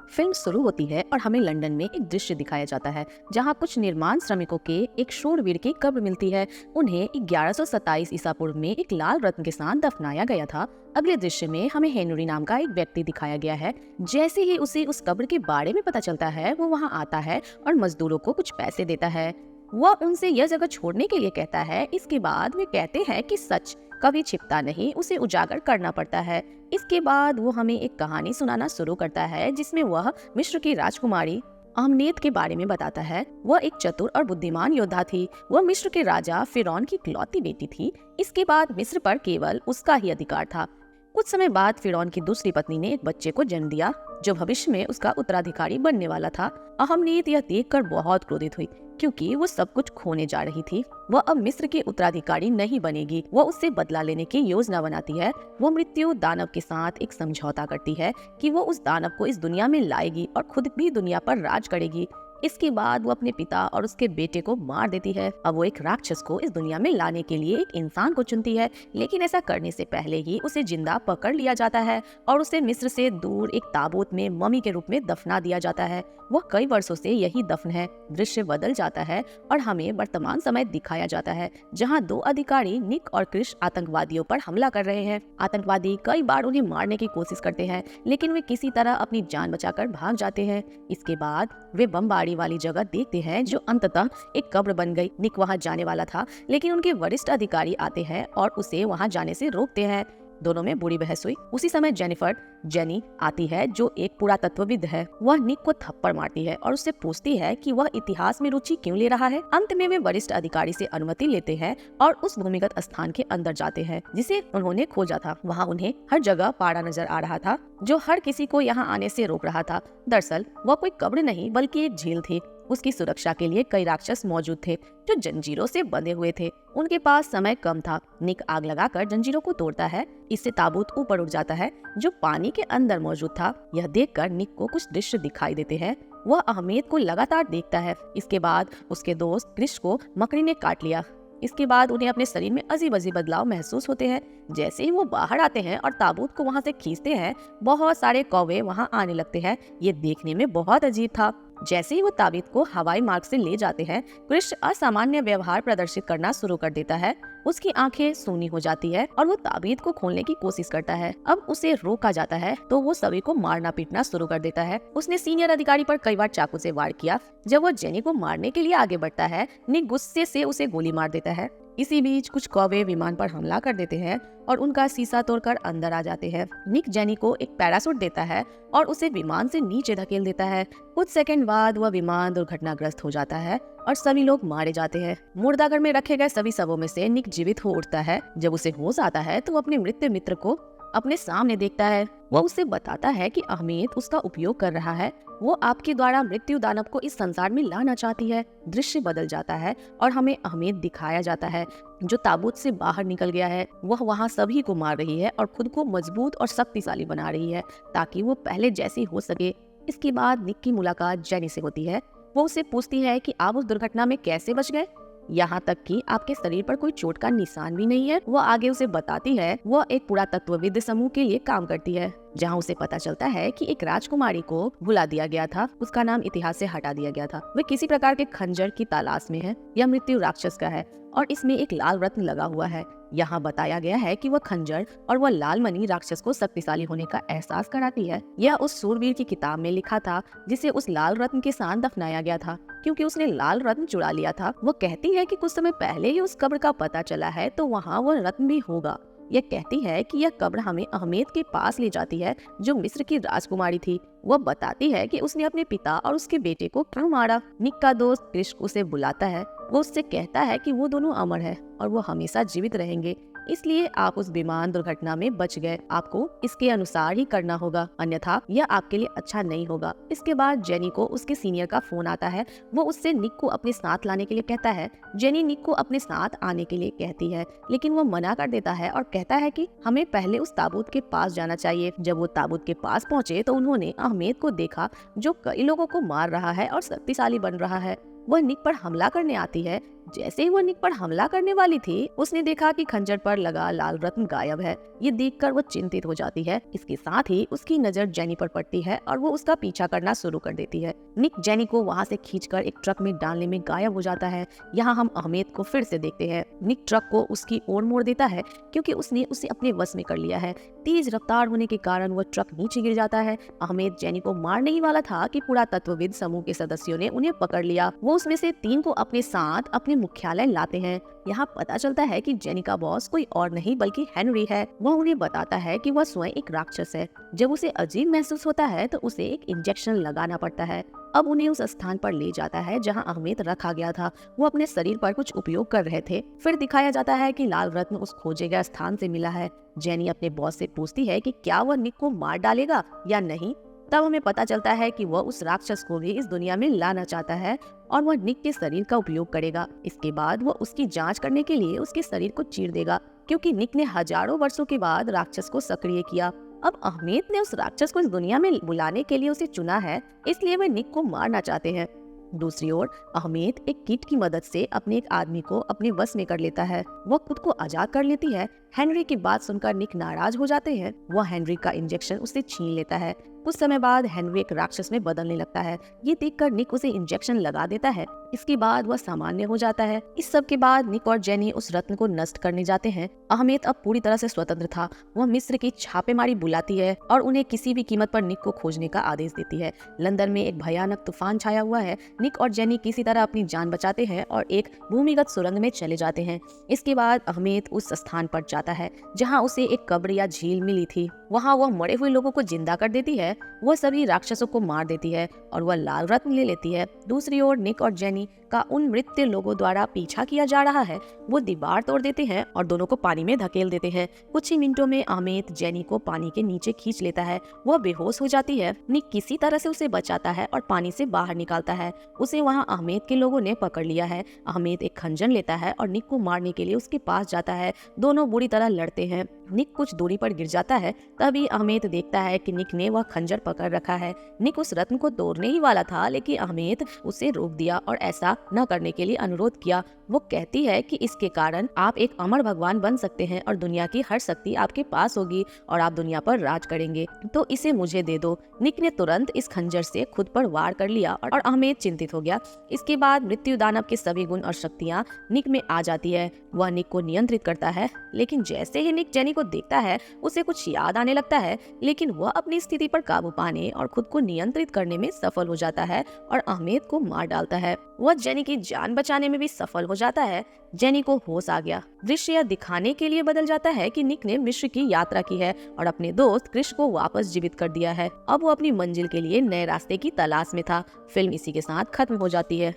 Film शुरू होती है और हमें लंदन में एक दृश्य दिखाया जाता है जहां कुछ निर्माण श्रमिकों के एक शूरवीर की कब्र मिलती है। उन्हें 1127 ईसा पूर्व में एक लाल रत्न के साथ दफनाया गया था। अगले दृश्य में हमें हेनरी नाम का एक व्यक्ति दिखाया गया है। जैसे ही उसे उस कब्र के बारे में पता चलता है, वो वहाँ आता है और मजदूरों को कुछ पैसे देता है। वह उनसे यह जगह छोड़ने के लिए कहता है। इसके बाद वे कहते हैं कि सच कभी छिपता नहीं, उसे उजागर करना पड़ता है। इसके बाद वो हमें एक कहानी सुनाना शुरू करता है जिसमें वह मिस्र की राजकुमारी अहमनेत के बारे में बताता है। वह एक चतुर और बुद्धिमान योद्धा थी। वह मिस्र के राजा फिरौन की इकलौती बेटी थी। इसके बाद मिस्र पर केवल उसका ही अधिकार था। कुछ समय बाद फिरौन की दूसरी पत्नी ने एक बच्चे को जन्म दिया जो भविष्य में उसका उत्तराधिकारी बनने वाला था। अहमनेत यह देखकर बहुत क्रोधित हुई क्योंकि वो सब कुछ खोने जा रही थी। वह अब मिस्र की उत्तराधिकारी नहीं बनेगी। वह उससे बदला लेने की योजना बनाती है। वो मृत्यु दानव के साथ एक समझौता करती है कि वो उस दानव को इस दुनिया में लाएगी और खुद भी दुनिया पर राज करेगी। इसके बाद वो अपने पिता और उसके बेटे को मार देती है। अब वो एक राक्षस को इस दुनिया में लाने के लिए एक इंसान को चुनती है, लेकिन ऐसा करने से पहले ही उसे जिंदा पकड़ लिया जाता है और उसे मिस्र से दूर एक ताबूत में मम्मी के रूप में दफना दिया जाता है। वह कई वर्षों से यही दफन है। दृश्य बदल जाता है और हमें वर्तमान समय दिखाया जाता है जहाँ दो अधिकारी निक और क्रिश आतंकवादियों पर हमला कर रहे हैं। आतंकवादी कई बार उन्हें मारने की कोशिश करते हैं, लेकिन वे किसी तरह अपनी जान बचाकर भाग जाते हैं। इसके बाद वे बमबारी वाली जगह देखते हैं जो अंततः एक कब्र बन गई। निक वहां जाने वाला था, लेकिन उनके वरिष्ठ अधिकारी आते हैं और उसे वहां जाने से रोकते हैं। दोनों में बुरी बहस हुई। उसी समय जेनी आती है जो एक पुरातत्वविद है। वह निक को थप्पड़ मारती है और उससे पूछती है कि वह इतिहास में रुचि क्यों ले रहा है। अंत में वे वरिष्ठ अधिकारी से अनुमति लेते हैं और उस भूमिगत स्थान के अंदर जाते हैं जिसे उन्होंने खोजा था। वहाँ उन्हें हर जगह पाड़ा नजर आ रहा था जो हर किसी को यहाँ आने से रोक रहा था। दरअसल वह कोई कब्र नहीं बल्कि एक झील थी। उसकी सुरक्षा के लिए कई राक्षस मौजूद थे जो जंजीरों से बंधे हुए थे। उनके पास समय कम था। निक आग लगाकर जंजीरों को तोड़ता है। इससे ताबूत ऊपर उठ जाता है जो पानी के अंदर मौजूद था। यह देखकर निक को कुछ दृश्य दिखाई देते हैं। वह अहमेद को लगातार देखता है। इसके बाद उसके दोस्त क्रिश को मकड़ी ने काट लिया। इसके बाद उन्हें अपने शरीर में अजीब अजीब बदलाव महसूस होते हैं। जैसे ही वो बाहर आते हैं और ताबूत को वहाँ से खींचते हैं, बहुत सारे कौवे वहाँ आने लगते हैं। ये देखने में बहुत अजीब था। जैसे ही वो ताबीत को हवाई मार्ग से ले जाते हैं, क्रिश असामान्य व्यवहार प्रदर्शित करना शुरू कर देता है। उसकी आंखें सूनी हो जाती है और वो ताबीत को खोलने की कोशिश करता है। अब उसे रोका जाता है तो वो सभी को मारना पीटना शुरू कर देता है। उसने सीनियर अधिकारी पर कई बार चाकू से वार किया। जब वो जेनी को मारने के लिए आगे बढ़ता है, निक गुस्से से उसे गोली मार देता है। इसी बीच कुछ कौवे विमान पर हमला कर देते हैं और उनका शीशा तोड़कर अंदर आ जाते हैं। निक जेनी को एक पैराशूट देता है और उसे विमान से नीचे धकेल देता है। कुछ सेकंड बाद वह विमान दुर्घटनाग्रस्त हो जाता है और सभी लोग मारे जाते हैं। मुर्दाघर में रखे गए सभी शवों में से निक जीवित हो उठता है। जब उसे होश आता है तो वो अपने मृत मित्र को अपने सामने देखता है। वह उसे बताता है कि अहमेद उसका उपयोग कर रहा है। वो आपके द्वारा मृत्यु दानव को इस संसार में लाना चाहती है। दृश्य बदल जाता है और हमें अहमेद दिखाया जाता है जो ताबूत से बाहर निकल गया है। वह वहाँ सभी को मार रही है और खुद को मजबूत और शक्तिशाली बना रही है ताकि वो पहले जैसी हो सके। इसके बाद निक की मुलाकात जेनी से होती है। वो उसे पूछती है कि आप उस दुर्घटना में कैसे बच गए, यहाँ तक कि आपके शरीर पर कोई चोट का निशान भी नहीं है। वो आगे उसे बताती है वह एक पुरातत्वविद समूह के लिए काम करती है, जहाँ उसे पता चलता है कि एक राजकुमारी को भुला दिया गया था। उसका नाम इतिहास से हटा दिया गया था। वे किसी प्रकार के खंजर की तलाश में है। यह मृत्यु राक्षस का है और इसमें एक लाल रत्न लगा हुआ है। यहाँ बताया गया है कि वह खंजर और वह लाल मणि राक्षस को शक्तिशाली होने का एहसास कराती है। यह उस सूरवीर की किताब में लिखा था जिसे उस लाल रत्न के साथ दफनाया गया था क्योंकि उसने लाल रत्न चुरा लिया था। वो कहती है कि कुछ समय पहले ही उस कब्र का पता चला है तो वहाँ वह रत्न भी होगा। यह कहती है कि यह कब्र हमें अहमेद के पास ले जाती है जो मिस्र की राजकुमारी थी। वह बताती है कि उसने अपने पिता और उसके बेटे को क्यों मारा। निक का दोस्त क्रिश उसे बुलाता है। वो उससे कहता है कि वो दोनों अमर है और वो हमेशा जीवित रहेंगे, इसलिए आप उस विमान दुर्घटना में बच गए। आपको इसके अनुसार ही करना होगा, अन्यथा यह आपके लिए अच्छा नहीं होगा। इसके बाद जेनी को उसके सीनियर का फोन आता है। वो उससे निक को अपने साथ लाने के लिए कहता है। जेनी निक को अपने साथ आने के लिए कहती है, लेकिन वो मना कर देता है और कहता है कि हमें पहले उस ताबूत के पास जाना चाहिए। जब वो ताबूत के पास पहुँचे तो उन्होंने अहमेद को देखा जो कई लोगों को मार रहा है और शक्तिशाली बन रहा है। वह निक पर हमला करने आती है। जैसे ही वो निक पर हमला करने वाली थी, उसने देखा कि खंजर पर लगा लाल रत्न गायब है। ये देखकर वो चिंतित हो जाती है। इसके साथ ही उसकी नजर जेनी पर पड़ती है और वो उसका पीछा करना शुरू कर देती है। निक जेनी को वहाँ से खींचकर एक ट्रक में डालने में गायब हो जाता है। यहाँ हम अहमेद को फिर से देखते हैं। निक ट्रक को उसकी ओर मोड़ देता है क्योंकि उसने उसे अपने वश में कर लिया है। तेज रफ्तार होने के कारण वह ट्रक नीचे गिर जाता है। अहमेद जेनी को मारने ही वाला था कि पुरातत्वविद समूह के सदस्यों ने उन्हें पकड़ लिया। वो उसमें से 3 को अपने साथ अपने मुख्यालय लाते हैं। यहाँ पता चलता है कि जेनी का बॉस कोई और नहीं बल्कि हेनरी है। वह उन्हें बताता है कि वह स्वयं एक राक्षस है। जब उसे अजीब महसूस होता है तो उसे एक इंजेक्शन लगाना पड़ता है। अब उन्हें उस स्थान पर ले जाता है जहाँ अहमेद रखा गया था। वो अपने शरीर पर कुछ उपयोग कर रहे थे। फिर दिखाया जाता है कि लाल रत्न उस खोजे गए स्थान से मिला है। जेनी अपने बॉस से पूछती है कि क्या वह निक को मार डालेगा या नहीं। तब हमें पता चलता है कि वह उस राक्षस को भी इस दुनिया में लाना चाहता है और वह निक के शरीर का उपयोग करेगा। इसके बाद वह उसकी जांच करने के लिए उसके शरीर को चीर देगा क्योंकि निक ने हजारों वर्षों के बाद राक्षस को सक्रिय किया। अब अहमेद ने उस राक्षस को इस दुनिया में बुलाने के लिए उसे चुना है, इसलिए वे निक को मारना चाहते हैं। दूसरी ओर अहमेद एक कीट की मदद से अपने एक आदमी को अपने वश में कर लेता है। वह खुद को आजाद कर लेती है। हेनरी की बात सुनकर निक नाराज हो जाते हैं। वह हेनरी का इंजेक्शन उससे छीन लेता है। कुछ समय बाद हेनरी एक राक्षस में बदलने लगता है। ये देखकर निक उसे इंजेक्शन लगा देता है। इसके बाद वह सामान्य हो जाता है। इस सब के बाद निक और जेनी उस रत्न को नष्ट करने जाते हैं। अहमेद अब पूरी तरह से स्वतंत्र था। वह मिस्र की छापेमारी बुलाती है और उन्हें किसी भी कीमत पर निक को खोजने का आदेश देती है। लंदन में एक भयानक तूफान छाया हुआ है। निक और जेनी किसी तरह अपनी जान बचाते हैं और एक भूमिगत सुरंग में चले जाते हैं। इसके बाद अहमेद उस स्थान पर जाता है जहाँ उसे एक कब्र या झील मिली थी। वहाँ वह मरे हुए लोगों को जिंदा कर देती है। वह सभी राक्षसों को मार देती है और वह लाल रत्न ले लेती है। दूसरी ओर निक और जेनी का उन मृत लोगों द्वारा पीछा किया जा रहा है। वो दीवार तोड़ देते हैं और दोनों को पानी में धकेल देते हैं। कुछ ही मिनटों में अहमेद जेनी को पानी के नीचे खींच लेता है। वह बेहोश हो जाती है। निक किसी तरह से उसे बचाता है और पानी से बाहर निकालता है। उसे वहाँ अहमेद के लोगों ने पकड़ लिया है। अहमेद एक खंजर लेता है और निक को मारने के लिए उसके पास जाता है। दोनों बुरी तरह लड़ते हैं। निक कुछ दूरी पर गिर जाता है। तभी अहमेद देखता है कि निक ने वह खंजर पकड़ रखा है। निक उस रत्न को तोड़ने ही वाला था, लेकिन अहमेद उसे रोक दिया और ऐसा न करने के लिए अनुरोध किया। वो कहती है कि इसके कारण आप एक अमर भगवान बन सकते हैं और दुनिया की हर शक्ति आपके पास होगी और आप दुनिया पर राज करेंगे, तो इसे मुझे दे दो। निक ने तुरंत इस खंजर से खुद पर वार कर लिया और अहमेद चिंतित हो गया। इसके बाद मृत्यु दानव के सभी गुण और शक्तियाँ निक में आ जाती है। वह निक को नियंत्रित करता है, लेकिन जैसे ही निक जेनी को देखता है उसे कुछ याद आने लगता है, लेकिन वह अपनी स्थिति पर काबू पाने और खुद को नियंत्रित करने में सफल हो जाता है और अहमेद को मार डालता है। वह जेनी की जान बचाने में भी सफल हो जाता है। जेनी को होश आ गया। दृश्य यह दिखाने के लिए बदल जाता है कि निक ने मिस्र की यात्रा की है और अपने दोस्त क्रिश को वापस जीवित कर दिया है। अब वो अपनी मंजिल के लिए नए रास्ते की तलाश में था। फिल्म इसी के साथ खत्म हो जाती है।